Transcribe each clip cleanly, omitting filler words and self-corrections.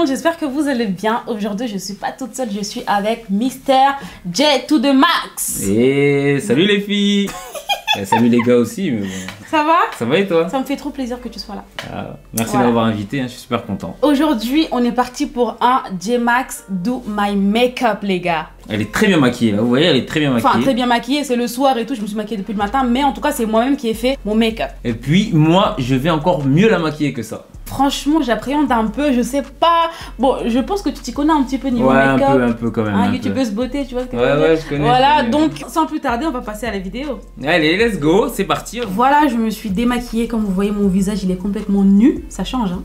monde, j'espère que vous allez bien. Aujourd'hui, je suis pas toute seule, je suis avec Mr. J to the max. Et salut les filles. Salut les gars aussi. Mais bon. Ça va? Ça va et toi? Ça me fait trop plaisir que tu sois là. Merci de m'avoir invité, hein, je suis super content. Aujourd'hui, on est parti pour un J-Max Do My Makeup, les gars. Elle est très bien maquillée là, vous voyez, elle est très bien maquillée. Enfin, très bien maquillée, c'est le soir et tout, je me suis maquillée depuis le matin, mais en tout cas, c'est moi-même qui ai fait mon make-up. Et puis, moi, je vais encore mieux la maquiller que ça. Franchement, j'appréhende un peu, je sais pas. Bon, je pense que tu t'y connais un petit peu niveau make-up. Un peu quand même. Hein, youtubeuse beauté, tu vois ce que je veux dire? Ouais, je connais. Voilà, donc sans plus tarder, on va passer à la vidéo. Allez, let's go, c'est parti. Voilà, je me suis démaquillée, comme vous voyez, mon visage, il est complètement nu. Ça change, hein.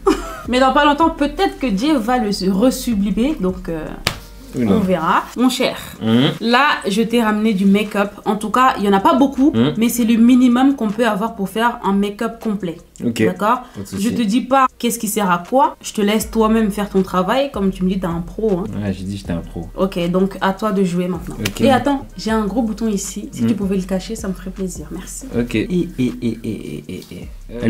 Mais dans pas longtemps, peut-être que Jay va le resublimer, donc... on verra. Mon cher, là, je t'ai ramené du make-up. En tout cas, il n'y en a pas beaucoup, mais c'est le minimum qu'on peut avoir pour faire un make-up complet. Ok. D'accord? Je te dis pas qu'est-ce qui sert à quoi. Je te laisse toi-même faire ton travail. Comme tu me dis, t'es un pro. Hein. Ouais, j'ai dit j'étais un pro. Ok, donc à toi de jouer maintenant. Okay. Et attends, j'ai un gros bouton ici. Si tu pouvais le cacher, ça me ferait plaisir. Merci. Ok. Elle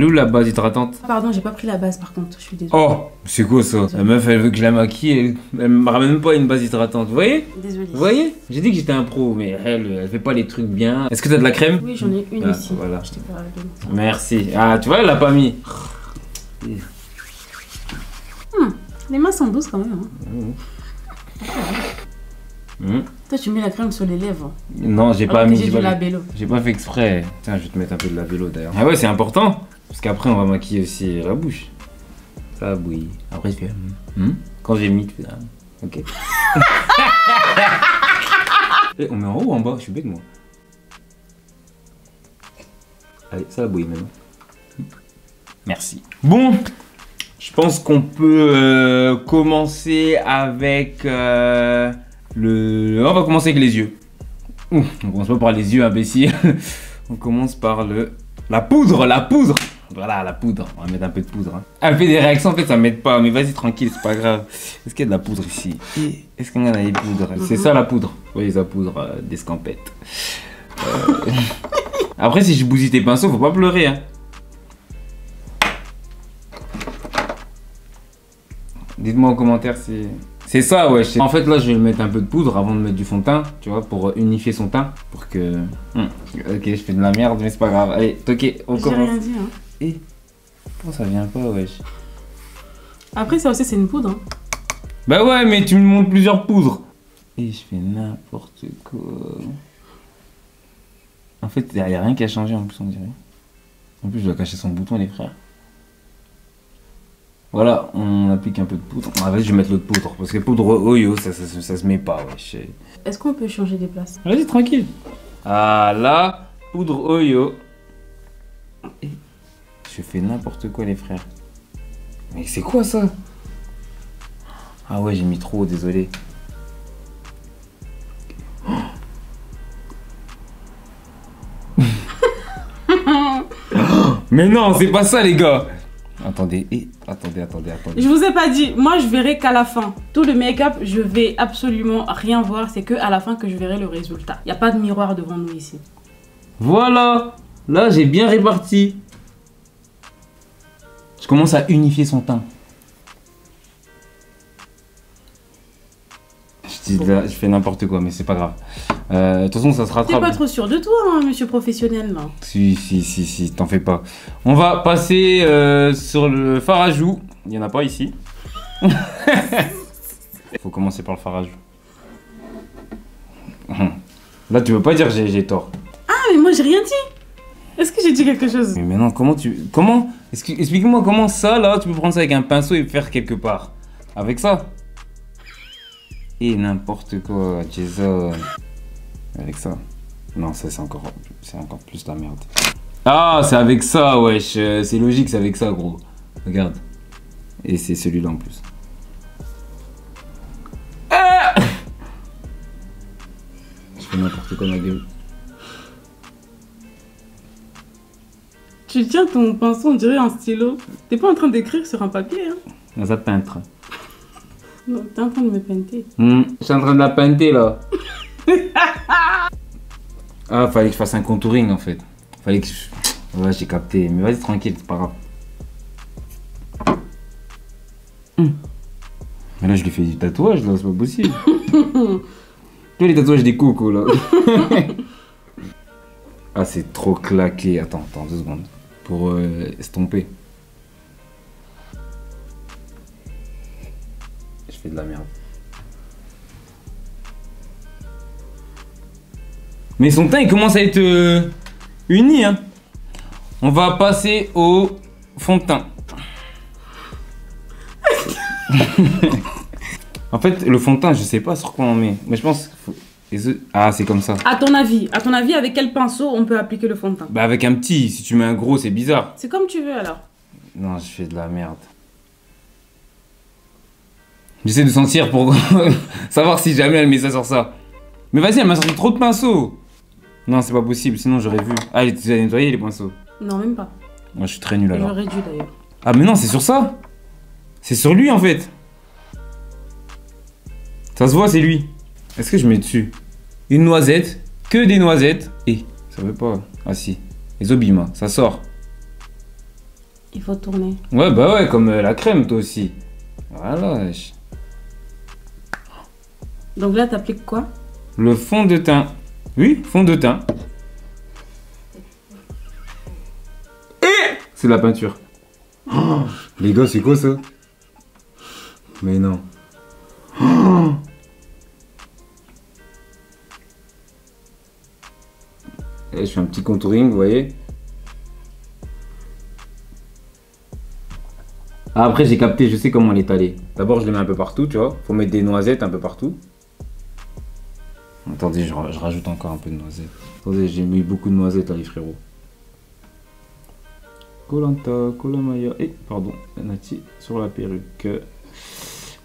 est où la base hydratante? Pardon, j'ai pas pris la base par contre. Je suis désolée. Oh, c'est quoi ça? La meuf, elle veut que je la maquille. Elle me ramène même pas une base hydratante. Vous voyez? Désolée. Vous voyez? J'ai dit que j'étais un pro, mais elle fait pas les trucs bien. Est-ce que t'as de la crème? Oui, j'en ai une ici. Voilà. Je t'ai pas donné. Merci. Ah, tu vois, elle l'a pas mis. Les mains sont douces quand même. Hein. Toi, tu mets la crème sur les lèvres. Non, j'ai pas mis. J'ai du labello. J'ai pas fait exprès. Tiens, je vais te mettre un peu de labello d'ailleurs. Ah ouais, c'est important. Parce qu'après, on va maquiller aussi la bouche. Ça bouille. Après, je fais. Quand j'ai mis, tu fais. Ok. Et on met en haut ou en bas? Je suis bête, moi. Allez, ça bouille maintenant. Merci. Bon, je pense qu'on peut commencer avec on va commencer avec les yeux. On commence pas par les yeux, imbécile. On commence par la poudre. Voilà, la poudre. On va mettre un peu de poudre. Hein. Elle fait des réactions, en fait, ça m'aide pas. Mais vas-y, tranquille, c'est pas grave. Est-ce qu'il y a de la poudre ici? Est-ce qu'il y en a des poudres? C'est ça la poudre. Oui, la poudre d'escampette. Après, si je bousille tes pinceaux, faut pas pleurer. Hein. Dites-moi en commentaire si... C'est ça, ouais. En fait, là, je vais mettre un peu de poudre avant de mettre du fond de teint, tu vois, pour unifier son teint. Pour que... Ok, je fais de la merde, mais c'est pas grave. Allez, ok, on commence. J'ai rien dit, hein. Et... Pourquoi ça vient pas, wesh? Après, ça aussi, c'est une poudre. Hein. Bah ouais, mais tu me montres plusieurs poudres. Et je fais n'importe quoi. En fait, il n'y a rien qui a changé en plus, on dirait. En plus, je dois cacher son bouton, les frères. Voilà, on applique un peu de poudre. Ah, vas-y, je vais mettre l'autre poudre. Parce que poudre Oyo, ça se met pas, wesh. Est-ce qu'on peut changer des places? Vas-y, tranquille. Ah là, poudre Oyo. Et je fais n'importe quoi, les frères. Mais c'est quoi ça? Ah ouais, j'ai mis trop, désolé. Mais non, c'est pas ça, les gars. Attendez, attendez. Je vous ai pas dit, moi je verrai qu'à la fin. Tout le make-up, je vais absolument rien voir. C'est que à la fin que je verrai le résultat. Il n'y a pas de miroir devant nous ici. Voilà. Là, j'ai bien réparti. Je commence à unifier son teint. Je fais n'importe quoi, mais c'est pas grave. De toute façon, ça se rattrape. T'es pas trop sûr de toi, hein, monsieur professionnel, là. Si, t'en fais pas. On va passer sur le fard à joues. Il n'y en a pas ici. Faut commencer par le fard à joues. Là, tu veux pas dire j'ai tort. Ah, mais moi, j'ai rien dit. Est-ce que j'ai dit quelque chose? Mais maintenant, explique-moi comment ça, là, tu peux prendre ça avec un pinceau et faire quelque part. Avec ça. Et n'importe quoi, Jason. Avec ça. Non, ça c'est encore plus la merde. Ah, c'est avec ça, wesh. C'est logique, c'est avec ça, gros. Regarde. Et c'est celui-là en plus. Ah, je fais n'importe quoi, ma gueule. Tu tiens ton pinceau, on dirait un stylo. T'es pas en train d'écrire sur un papier, hein? Dans un peintre. Non, t'es en train de me peinter. Je suis en train de la peinter, là. Ah, fallait que je fasse un contouring, en fait. Fallait que je... Ouais, j'ai capté. Mais vas-y, tranquille, c'est pas grave. Mais là, je lui fais du tatouage, là, c'est pas possible. Tu vois les tatouages des cocos, là. Ah, c'est trop claqué. Attends, 2 secondes. Pour estomper. Je fais de la merde. Mais son teint, il commence à être uni, hein. On va passer au fond de teint. En fait, le fond de teint, je sais pas sur quoi on met. Mais je pense qu'il faut... Ah, c'est comme ça. À ton avis, avec quel pinceau on peut appliquer le fond de teint? Bah avec un petit, si tu mets un gros, c'est bizarre. C'est comme tu veux alors. Non, je fais de la merde. J'essaie de sentir pour savoir si jamais elle met ça sur ça. Mais vas-y, elle m'a sorti trop de pinceaux. Non, c'est pas possible, sinon j'aurais vu. Ah, tu as nettoyé les pinceaux? Non, même pas. Moi, je suis très nul alors. J'aurais dû d'ailleurs. Ah, mais non, c'est sur ça. C'est sur lui en fait. Ça se voit, c'est lui. Est-ce que je mets dessus une noisette? Que des noisettes. Et ça veut pas. Ah si. Les Obima, ça sort. Il faut tourner. Ouais, bah ouais, comme la crème, toi aussi. Voilà. Donc là, t'appliques quoi? Le fond de teint. Oui, fond de teint. Et c'est de la peinture. Oh, les gars, c'est quoi ça? Mais non. Oh. Et je fais un petit contouring, vous voyez. Ah, après, j'ai capté, je sais comment l'étaler. D'abord, je le mets un peu partout, tu vois. Faut mettre des noisettes un peu partout. Attendez, je rajoute encore un peu de noisettes. Attendez, j'ai mis beaucoup de noisettes là, les frérots. Colanta, Colamaya. Et, pardon, Nati sur la perruque.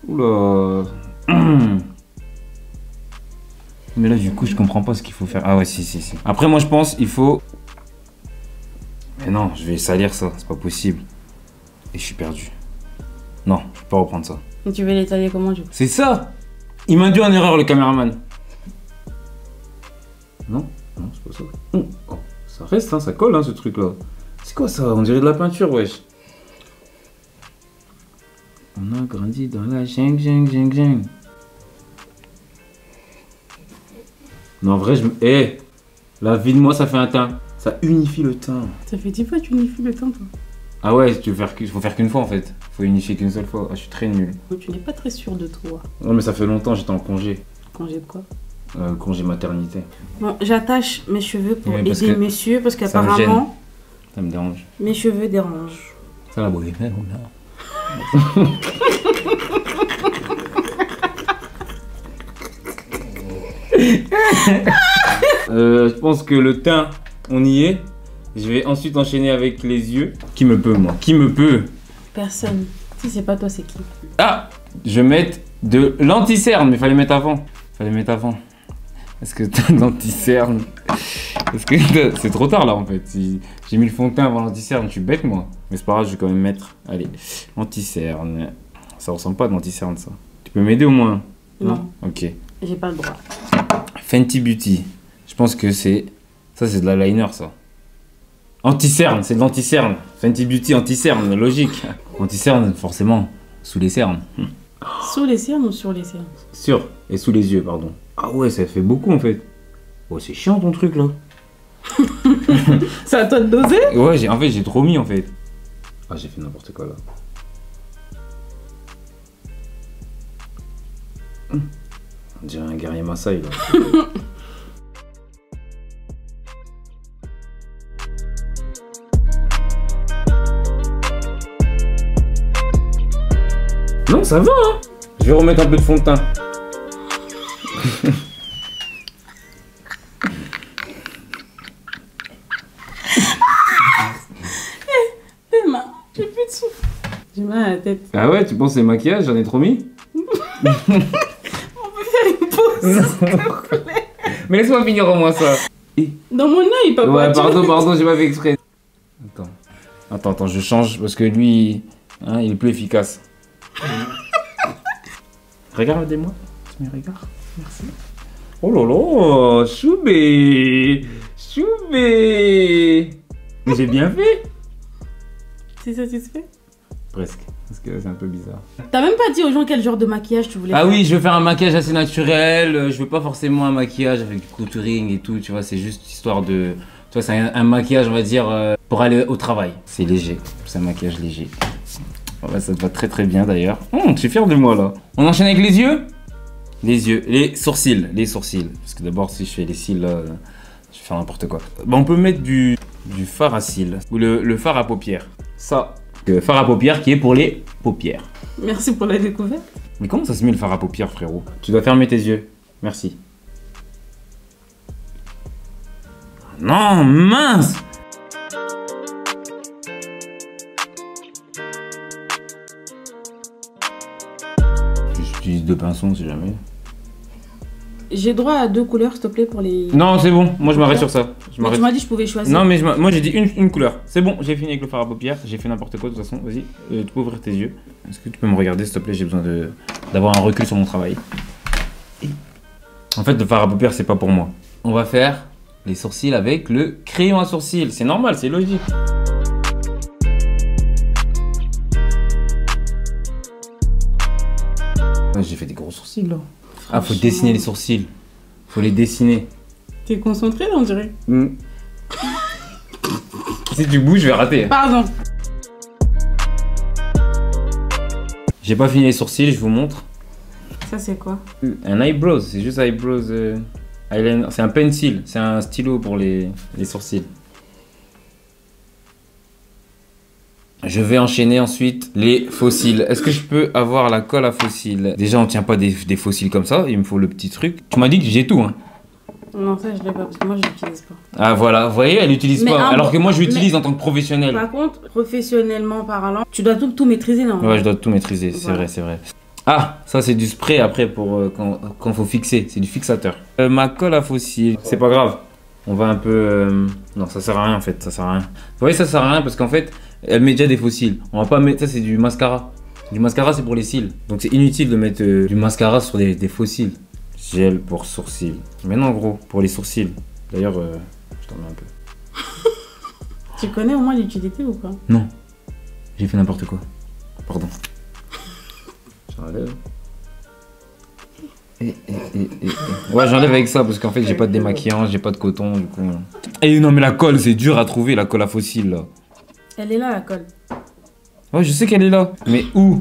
Oula. Mais là, du coup, je comprends pas ce qu'il faut faire. Ah ouais, si. Après, moi, je pense il faut... Mais non, je vais salir ça, c'est pas possible. Et je suis perdu. Non, je peux pas reprendre ça. Et tu veux l'étaler comment du coup? C'est ça! Il m'a induit en erreur, le caméraman. Non, c'est pas ça. Oh, ça reste, hein, ça colle, hein, ce truc-là. C'est quoi ça? On dirait de la peinture, wesh. On a grandi dans la jungle. Non, en vrai, la vie de moi, ça fait un teint. Ça unifie le teint. Ça fait 10 fois que tu unifies le teint, toi. Ah ouais, faut faire qu'une fois, en fait. Faut unifier qu'une seule fois. Ah, je suis très nul. Tu n'es pas très sûr de toi. Non, mais ça fait longtemps, j'étais en congé. Congé de quoi? Congé maternité. Bon, j'attache mes cheveux pour aider messieurs parce qu'apparemment... Ça me dérange. Mes cheveux dérangent. Ça la bouille, mais on a... Je pense que le teint, on y est. Je vais ensuite enchaîner avec les yeux. Qui me peut, moi? Qui me peut? Personne. Si c'est pas toi, c'est qui? Ah! Je vais mettre de l'anti-cerne, mais fallait mettre avant. Est-ce que t'as de l'anti-cerne? Est-ce que c'est trop tard là en fait. Si j'ai mis le fond de teint avant l'anti-cerne, je suis bête moi. Mais c'est pas grave, je vais quand même mettre. Allez, anti-cerne. Ça ressemble pas à de l'anti-cerne ça. Tu peux m'aider au moins? Non. Ok. J'ai pas le droit. Fenty Beauty. Je pense que c'est... Ça c'est de la liner ça. Anti-cerne, c'est de l'anti-cerne. Fenty Beauty anti-cerne, logique. Anti-cerne, forcément, sous les cernes. Sous les cernes ou sur les cernes? Sur et sous les yeux, pardon. Ah ouais, ça fait beaucoup en fait. Oh, c'est chiant ton truc là. C'est à toi de doser? Ouais, en fait, j'ai trop mis en fait. Ah, j'ai fait n'importe quoi là. On dirait un guerrier Maasai là. Non, ça va hein. Je vais remettre un peu de fond de teint. J'ai plus de souffle. J'ai mal à la tête. Ah ouais, tu penses que c'est maquillage? J'en ai trop mis? On peut faire une pause, s'il te plaît. Mais laisse-moi finir au moins ça. Dans mon œil, papa. Ouais, pardon, j'ai pas fait exprès. Attends, je change parce que lui, hein, il est plus efficace. Regardez-moi. Tu me regardes. Merci. Oh là là, Choubé. Mais j'ai bien fait. T'es satisfait? Presque. Parce que c'est un peu bizarre. T'as même pas dit aux gens quel genre de maquillage tu voulais faire. Ah oui, je veux faire un maquillage assez naturel. Je veux pas forcément un maquillage avec du contouring et tout. Tu vois, c'est juste histoire de... Tu vois, c'est un maquillage, on va dire, pour aller au travail. C'est léger. C'est un maquillage léger. Ouais, ça te va très très bien d'ailleurs. Je suis fier de moi là. On enchaîne avec les yeux. Les yeux, les sourcils. Parce que d'abord, si je fais les cils là, je vais faire n'importe quoi. Bon, on peut mettre du fard à cils ou le fard à paupières. Ça. Le fard à paupières qui est pour les paupières. Merci pour la découverte. Mais comment ça se met le fard à paupières, frérot? Tu dois fermer tes yeux. Merci. Non, mince! J'utilise 2 pinceaux, si jamais. J'ai droit à 2 couleurs, s'il te plaît, pour les... Non, c'est bon. Moi, je m'arrête sur ça. Tu m'as dit que je pouvais choisir. Non, mais moi, j'ai dit une couleur. C'est bon, j'ai fini avec le fard à paupières. J'ai fait n'importe quoi, de toute façon. Vas-y, tu peux ouvrir tes yeux. Est-ce que tu peux me regarder, s'il te plaît? J'ai besoin d'avoir un recul sur mon travail. En fait, le fard à paupières, c'est pas pour moi. On va faire les sourcils avec le crayon à sourcils. C'est normal, c'est logique. J'ai fait des gros sourcils là. Ah, faut dessiner les sourcils. Faut les dessiner. T'es concentré là, on dirait. Si tu bouges, je vais rater. Pardon. J'ai pas fini les sourcils, je vous montre. Ça, c'est quoi? Un eyebrows, c'est juste eyebrows eyeliner. C'est un pencil, c'est un stylo pour les sourcils. Je vais enchaîner ensuite les faux cils. Est-ce que je peux avoir la colle à faux cils? Déjà, on tient pas des faux cils comme ça, il me faut le petit truc. Tu m'as dit que j'ai tout, hein? Non, ça, je l'ai pas, parce que moi, je l'utilise pas. Ah, voilà, vous voyez, elle l'utilise pas. Alors que moi, je l'utilise en tant que professionnel. Par contre, professionnellement parlant, tu dois tout maîtriser, non? Ouais, je dois tout maîtriser, c'est vrai, c'est vrai. Ah, ça, c'est du spray après pour quand faut fixer, c'est du fixateur. Ma colle à faux cils, c'est pas grave. On va un peu... Non, ça sert à rien en fait, ça sert à rien. Vous voyez, ça sert à rien parce qu'en fait, elle met déjà des faux cils. On va pas mettre... Ça, c'est du mascara. Du mascara, c'est pour les cils. Donc, c'est inutile de mettre du mascara sur des faux cils. Gel pour sourcils. Mais non, gros, pour les sourcils. D'ailleurs, je t'en mets un peu. Tu connais au moins l'utilité ou pas? Non. J'ai fait n'importe quoi. Pardon. J'enlève. Ouais, j'enlève avec ça parce qu'en fait j'ai pas de démaquillant, j'ai pas de coton du coup. Et non mais la colle c'est dur à trouver, la colle à faux cils là. Elle est là la colle. Ouais, je sais qu'elle est là, mais où?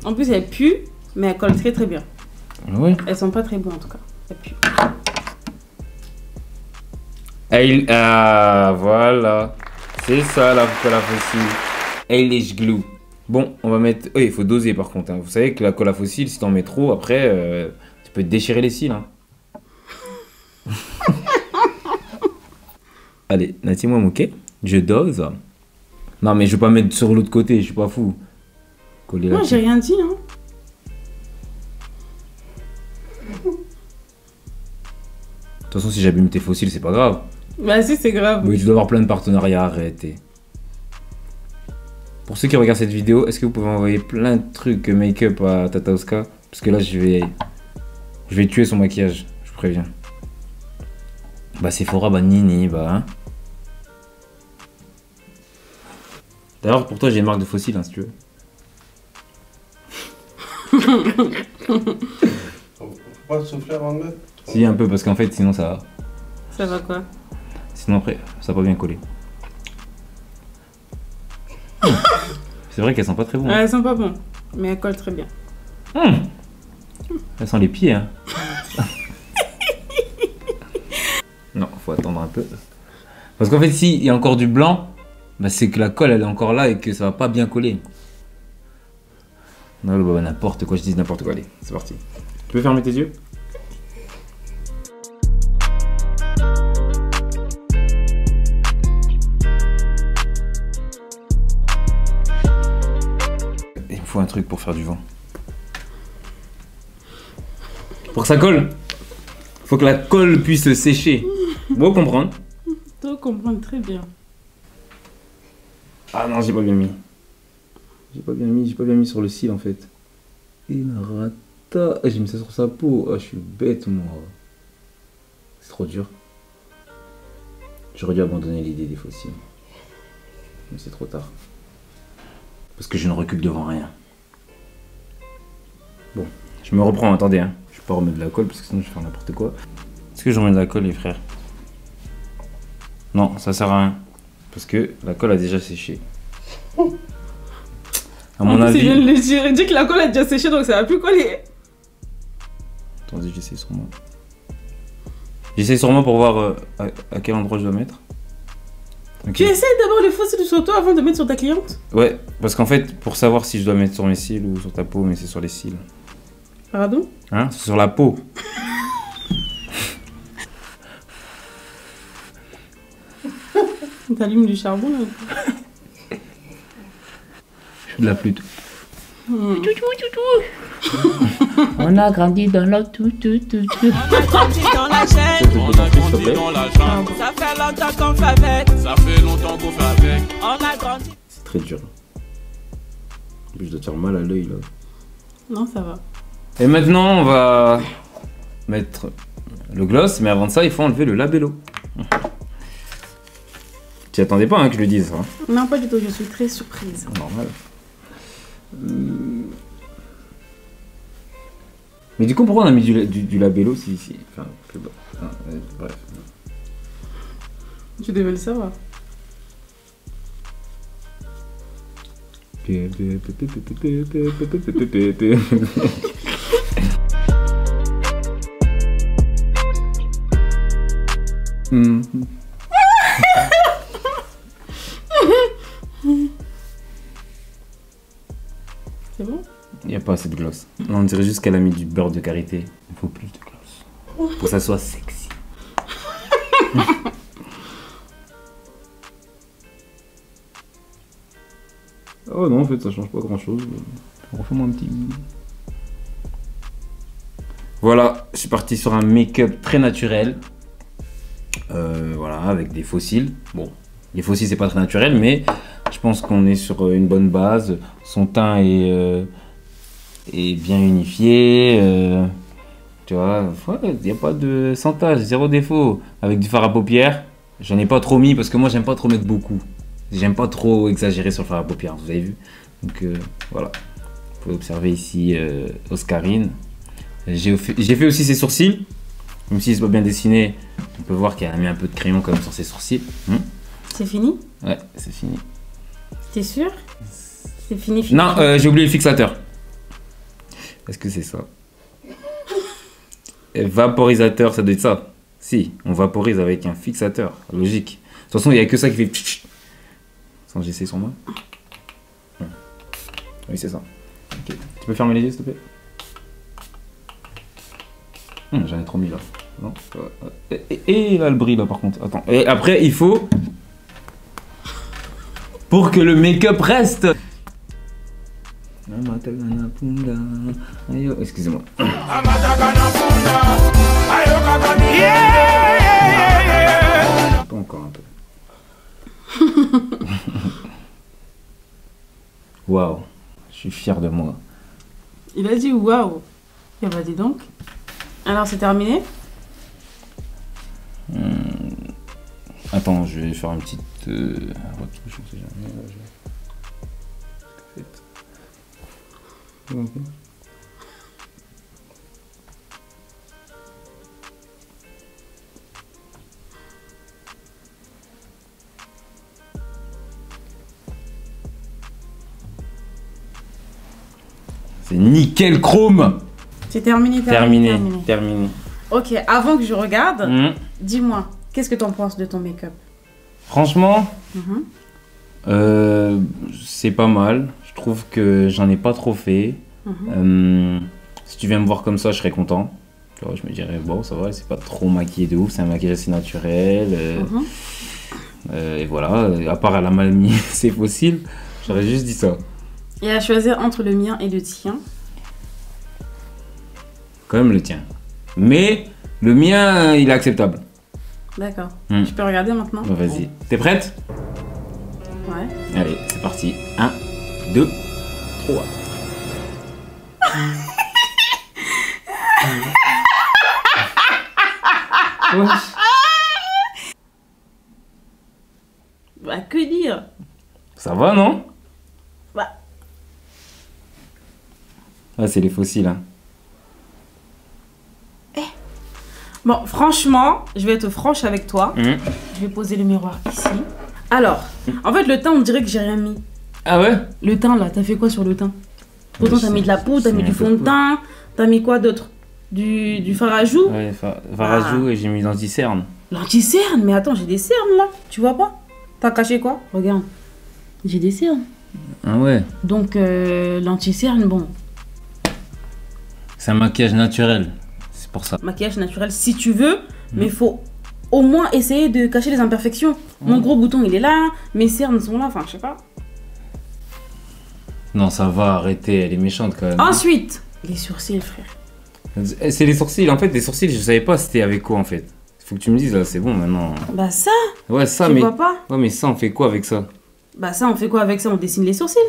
En plus elle pue, mais elle colle très très bien. Ouais. Elles sont pas très bonnes en tout cas. Elle pue. Ah voilà, c'est ça la colle à faux cils. Eyelash glue. Bon, on va mettre... Oui, il faut doser par contre. Hein. Vous savez que la colle à faux cils, si t'en mets trop, après, tu peux te déchirer les cils. Hein. Allez, Nati-moi ok. Je dose. Non, mais je vais pas mettre sur l'autre côté, je suis pas fou. Coller moi, j'ai rien dit. Hein. De toute façon, si j'abîme tes faux cils, c'est pas grave. Bah si, c'est grave. Oui, tu dois avoir plein de partenariats, arrêtez. Pour ceux qui regardent cette vidéo, est-ce que vous pouvez envoyer plein de trucs make-up à Tata Oska? Parce que là, je vais tuer son maquillage, je vous préviens. Bah Sephora, bah Nini, bah hein. D'ailleurs, pour toi, j'ai une marque de faux cils, hein, si tu veux. Faut pas souffler avant de mettre? Si, un peu, parce qu'en fait, sinon ça va. Ça va quoi? Sinon après, ça va pas bien coller. C'est vrai qu'elles sont pas très bonnes. Elles sont pas bonnes, mais elles collent très bien. Elles sont les pieds, hein. Non, faut attendre un peu. Parce qu'en fait, s'il y a encore du blanc, bah, c'est que la colle elle est encore là et que ça va pas bien coller. Non, bah, n'importe quoi, je dis n'importe quoi. Allez, c'est parti. Tu peux fermer tes yeux? Il me faut un truc pour faire du vent. Pour que ça colle. Faut que la colle puisse sécher. Vous comprendre? Tu dois comprendre très bien. Ah non, j'ai pas bien mis. J'ai pas bien mis sur le cil en fait. Il rata. J'ai mis ça sur sa peau. Ah, je suis bête moi. C'est trop dur. J'aurais dû abandonner l'idée des faux cils. Mais c'est trop tard. Parce que je ne recule devant rien. Bon, je me reprends, attendez. Hein. Je vais pas remettre de la colle parce que sinon je vais faire n'importe quoi. Est-ce que je remets de la colle, les frères? Non, ça sert à rien. Parce que la colle a déjà séché. À mon avis... Il dit que la colle a déjà séché donc ça va plus coller. Attendez, j'essaie sur moi. J'essaie sur moi pour voir à quel endroit je dois mettre. Okay. Tu essaies d'abord les fossiles sur toi avant de mettre sur ta cliente? Ouais, parce qu'en fait, pour savoir si je dois mettre sur mes cils ou sur ta peau, mais c'est sur les cils. Pardon? Hein? C'est sur la peau. T'allumes du charbon là. Je fais de la flûte. On a grandi dans la tout. On a grandi dans la chaîne. On a grandi dans la jungle. Ça fait longtemps qu'on fait avec. Ça fait longtemps qu'on fait avec. On a grandi. C'est très dur. Je dois te faire mal à l'œil là. Non, ça va. Et maintenant, on va mettre le gloss, mais avant de ça, il faut enlever le labello. Tu attendais pas hein, que je le dise ça? Non, pas du tout, je suis très surprise. Normal. Mais du coup, pourquoi on a mis du labello si... Enfin, plus bas. Bref. Tu devais le savoir. C'est bon? Il n'y a pas assez de gloss. On dirait juste qu'elle a mis du beurre de karité. Il faut plus de gloss. Pour que ça soit sexy. Oh non, en fait, ça change pas grand chose. Refais-moi un petit. Voilà, je suis parti sur un make-up très naturel. Voilà, avec des fossiles. Bon, les fossiles, c'est pas très naturel, mais je pense qu'on est sur une bonne base. Son teint est bien unifié. Tu vois, il n'y a pas de santage, zéro défaut. Avec du fard à paupières, j'en ai pas trop mis parce que moi, j'aime pas trop mettre beaucoup. J'aime pas trop exagérer sur le fard à paupières, vous avez vu. Donc voilà, vous pouvez observer ici Oscarine. J'ai fait aussi ses sourcils. Même si c'est pas bien dessiné, on peut voir qu'elle a mis un peu de crayon quand même sur ses sourcils. C'est fini? Ouais, c'est fini. T'es sûr? C'est fini? Non, j'ai oublié le fixateur. Est-ce que c'est ça? Vaporisateur, ça doit être ça. Si, on vaporise avec un fixateur, logique. De toute façon, il n'y a que ça qui fait... Attends, j'essaie sur moi. Oui, c'est ça. Okay. Tu peux fermer les yeux, s'il te plaît? J'en ai trop mis là. Non. Et là, le bris là, par contre. Attends. Et après, il faut... Pour que le make-up reste... Excusez-moi. Pas encore un peu. Waouh, je suis fier de moi. Il a dit waouh. Et bah dis donc. Alors c'est terminé? Attends, je vais faire une petite retouche, on sait jamais. Là, c'est nickel chrome. C'est terminé. Terminé. Ok, avant que je regarde, dis-moi, qu'est-ce que t'en penses de ton make-up? Franchement, c'est pas mal. Je trouve que j'en ai pas trop fait. Si tu viens me voir comme ça, je serais content. Tu vois, je me dirais, bon, ça va, c'est pas trop maquillé de ouf, c'est un maquillage assez naturel. Et voilà, à part elle a mal mis ses fossiles, j'aurais juste dit ça. Et à choisir entre le mien et le tien? Quand même le tien. Mais le mien, il est acceptable. D'accord. Je peux regarder maintenant? Bah, vas-y. T'es prête? Ouais. Allez, c'est parti. 1, 2, 3. Bah, que dire? Ça va, non? Bah, Ah, c'est les fossiles, hein. Bon, franchement, je vais être franche avec toi. Je vais poser le miroir ici. Alors, en fait, le teint, on dirait que j'ai rien mis. Ah ouais? Le teint, là, t'as fait quoi sur le teint? Pourtant, t'as mis de la poudre, t'as mis du fond de teint, t'as mis quoi d'autre? Du fard à joues? Ouais, fard à joues et j'ai mis l'anti-cerne. L'anti-cerne? Mais attends, j'ai des cernes, là. Tu vois pas? T'as caché quoi? Regarde. J'ai des cernes. Ah ouais? Donc, l'anti-cerne, bon. C'est un maquillage naturel. C'est pour ça. Maquillage naturel, si tu veux, mais il faut au moins essayer de cacher les imperfections. Mon gros bouton, il est là, mes cernes sont là, enfin, je sais pas. Non, ça va, arrêtez, elle est méchante quand même. Ensuite, les sourcils, frère. C'est les sourcils, en fait, les sourcils, je savais pas c'était avec quoi en fait. Faut que tu me dises là, c'est bon maintenant. Bah ça. Ouais, ça, tu mais. vois pas? Ouais, mais ça, on fait quoi avec ça? Bah ça, on fait quoi avec ça? On dessine les sourcils.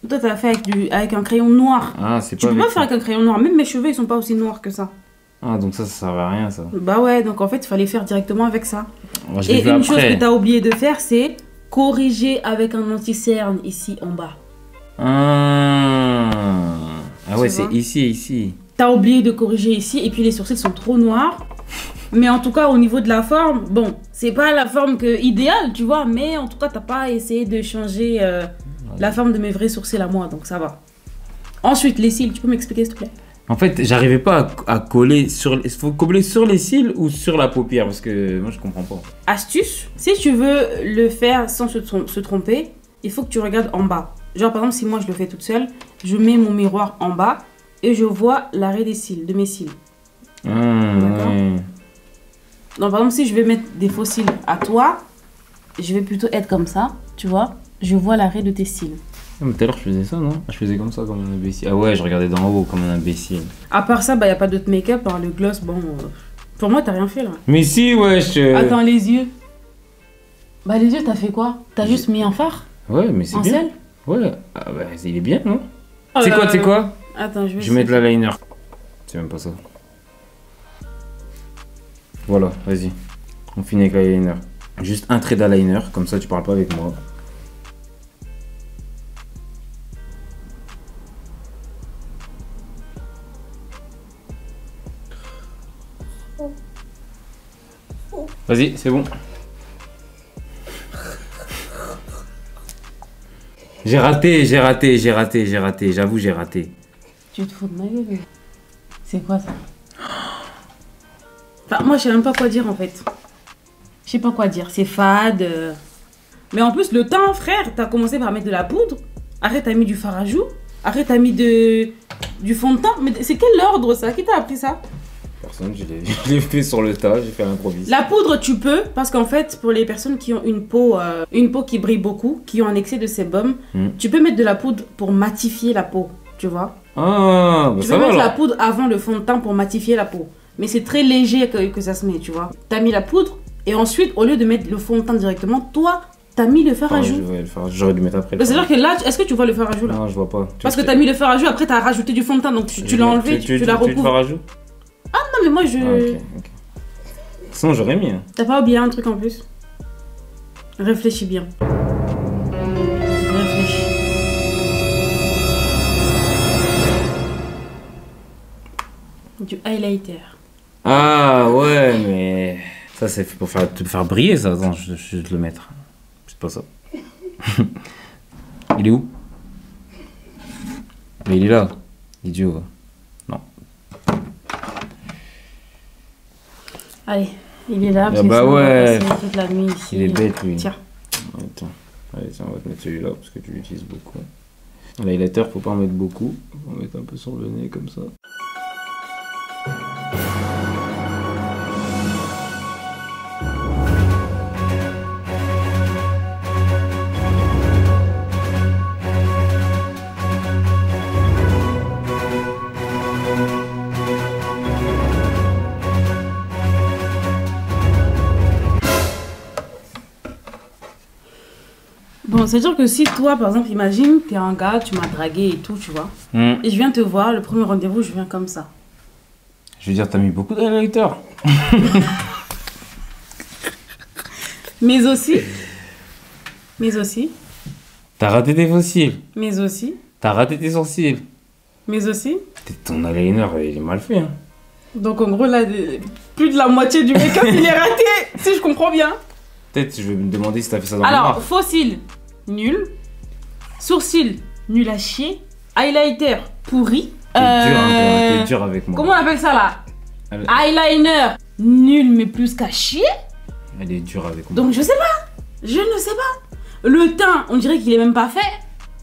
Toi, t'as fait avec un crayon noir. Ah, c'est pas. Tu peux pas faire avec un crayon noir, même mes cheveux, ils sont pas aussi noirs que ça. Ah, donc ça servait à rien ça. Bah ouais, donc en fait, il fallait faire directement avec ça. Moi, je Et l'ai fait une chose après. que t'as oublié de faire, c'est corriger avec un anti-cerne ici en bas. Ah ouais, Tu c'est vois? ici et ici. T'as oublié de corriger ici, et puis les sourcils sont trop noirs. Mais en tout cas, au niveau de la forme, bon, c'est pas la forme idéale, tu vois, mais en tout cas, t'as pas essayé de changer la forme de mes vrais sourcils à moi, donc ça va. Ensuite, les cils, tu peux m'expliquer s'il te plaît? En fait, j'arrivais pas à coller sur. Il faut coller sur les cils ou sur la paupière parce que moi je comprends pas. Astuce, si tu veux le faire sans se tromper, il faut que tu regardes en bas. Genre par exemple, si moi je le fais toute seule, je mets mon miroir en bas et je vois l'arrêt des cils, de mes cils. D'accord. Ouais. Donc par exemple, si je vais mettre des faux cils à toi, je vais plutôt être comme ça, tu vois. Je vois l'arrêt de tes cils. Ah, mais tout à l'heure je faisais ça, non? Je faisais comme ça, comme un imbécile. Ah ouais, je regardais d'en haut comme un imbécile. À part ça, bah y a pas d'autre make-up, hein, le gloss, bon... pour moi, t'as rien fait là. Mais si, wesh. Attends, les yeux. Bah les yeux, t'as fait quoi? T'as juste mis un fard? Ouais, mais c'est En bien. sel? Ouais. Ah bah, il est bien, non? C'est quoi, c'est quoi? Attends, je vais Je vais mettre l'eyeliner. C'est même pas ça. Voilà, vas-y. On finit avec l'eyeliner. Juste un trait d'eyeliner, comme ça tu parles pas avec moi. Vas-y, c'est bon. J'ai raté, j'avoue j'ai raté. Tu te fous de ma gueule? C'est quoi ça? Enfin, moi, je sais même pas quoi dire en fait. Je sais pas quoi dire, c'est fade. Mais en plus, le teint, frère, t'as commencé par mettre de la poudre. Après, t'as mis du fard à joues. Après, t'as mis du fond de teint. Mais c'est quel ordre ça? Qui t'a appris ça? Personne, je l'ai fait sur le tas, j'ai fait un improviste. La poudre, tu peux, parce qu'en fait, pour les personnes qui ont une peau qui brille beaucoup, qui ont un excès de sébum, tu peux mettre de la poudre pour matifier la peau, tu vois. Ah, bah Tu ça peux va mettre la alors. poudre avant le fond de teint pour matifier la peau. Mais c'est très léger que ça se met, tu vois. T'as mis la poudre, et ensuite, au lieu de mettre le fond de teint directement, toi, t'as mis le fard à joues. Ouais, j'aurais dû mettre après. C'est-à-dire que là, est-ce que tu vois le fard à joues là? Non, je vois pas. Parce que t'as mis le fard à joues, après t'as rajouté du fond de teint, donc tu l'as enlevé, tu l'as Tu le recouvert. fard à joues? Non mais moi je... Ah, ok. Sinon j'aurais mis. Hein. T'as pas oublié un truc en plus? Réfléchis bien. Réfléchis. Du highlighter. Ah ouais, mais ça c'est pour te faire briller ça. Attends, je vais te le mettre. C'est pas ça. Il est où? Mais il est là. Idiot. Non. Allez, il est là. Ah bah ouais. Toute la nuit ici. Il est bête lui. Tiens. Attends. Allez, tiens, on va te mettre celui-là parce que tu l'utilises beaucoup. L'highlighter, faut pas en mettre beaucoup. On va mettre un peu sur le nez comme ça. Bon, c'est-à-dire que si toi, par exemple, imagine, t'es un gars, tu m'as dragué et tout, tu vois. Et je viens te voir, le premier rendez-vous, je viens comme ça. Je veux dire, t'as mis beaucoup d'highlighter. Mais aussi. T'as raté tes fossiles. Mais aussi. T'as raté tes sourcils. Mais aussi. Ton eyeliner, il est mal fait. Hein. Donc en gros, là, plus de la moitié du make-up, il est raté. Si je comprends bien. Peut-être je vais me demander si t'as fait ça dans le Alors, noir. faux cils, nul. Sourcils, nul à chier. Highlighter, pourri. T'es dur avec moi. Comment on appelle ça là? Eyeliner, nul mais plus qu'à chier. Elle est dure avec moi. Donc je sais pas. Je ne sais pas. Le teint, on dirait qu'il est même pas fait.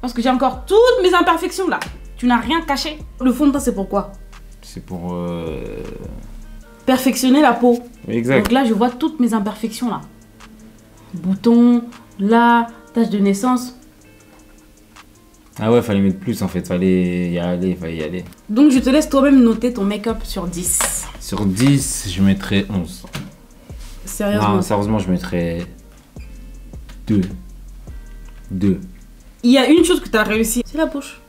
Parce que j'ai encore toutes mes imperfections là. Tu n'as rien caché. Le fond de teint, c'est pourquoi? C'est pour... perfectionner la peau. Exact. Donc là, je vois toutes mes imperfections là. Boutons, là, tache de naissance. Ah ouais, fallait mettre plus en fait. Fallait y aller. Donc je te laisse toi-même noter ton make-up sur 10. Sur 10, je mettrais 11. Sérieusement? Non, sérieusement, je mettrais 2. Il y a une chose que tu as réussi, c'est la bouche.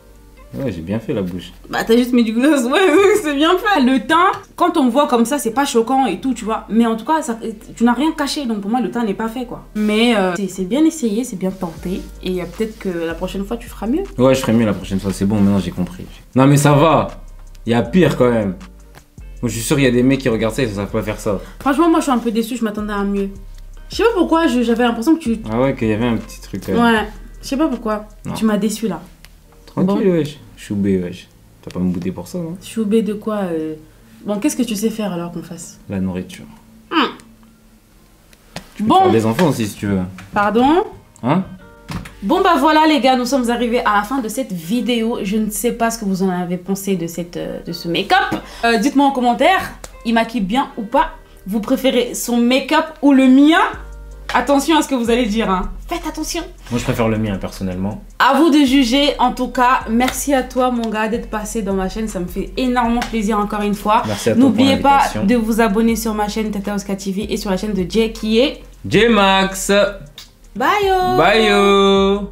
Ouais, j'ai bien fait la bouche. Bah t'as juste mis du gloss, ouais, c'est bien fait. Le teint, quand on voit comme ça, c'est pas choquant et tout, tu vois. Mais en tout cas, ça, tu n'as rien caché, donc pour moi, le teint n'est pas fait, quoi. Mais c'est bien essayé, c'est bien tenté. Et peut-être que la prochaine fois, tu feras mieux. Ouais, je ferai mieux la prochaine fois, c'est bon, maintenant j'ai compris. Non mais ça va, il y a pire quand même. Moi, je suis sûr qu'il y a des mecs qui regardent ça et ça savent pas faire ça. Franchement, moi, je suis un peu déçue, je m'attendais à mieux. Je sais pas pourquoi, j'avais l'impression que tu... Ah ouais, qu'il y avait un petit truc. Ouais, je sais pas pourquoi. Non. Tu m'as déçu là. Tranquille, Bon. wesh. Choubé, wesh. Tu vas pas me bouder pour ça, non? Choubé de quoi Bon, qu'est-ce que tu sais faire alors qu'on fasse? La nourriture. Tu peux Bon. faire des enfants aussi si tu veux. Pardon? Hein? Bon bah voilà les gars, nous sommes arrivés à la fin de cette vidéo. Je ne sais pas ce que vous en avez pensé de ce make-up. Dites-moi en commentaire, il maquille bien ou pas? Vous préférez son make-up ou le mien? Attention à ce que vous allez dire, hein. Faites attention. Moi je préfère le mien personnellement. À vous de juger. En tout cas, merci à toi mon gars d'être passé dans ma chaîne. Ça me fait énormément plaisir encore une fois. Merci à toi. N'oubliez pas de vous abonner sur ma chaîne Tata Oscar TV et sur la chaîne de Jay qui est J-Max. Bye yo. Bye yo.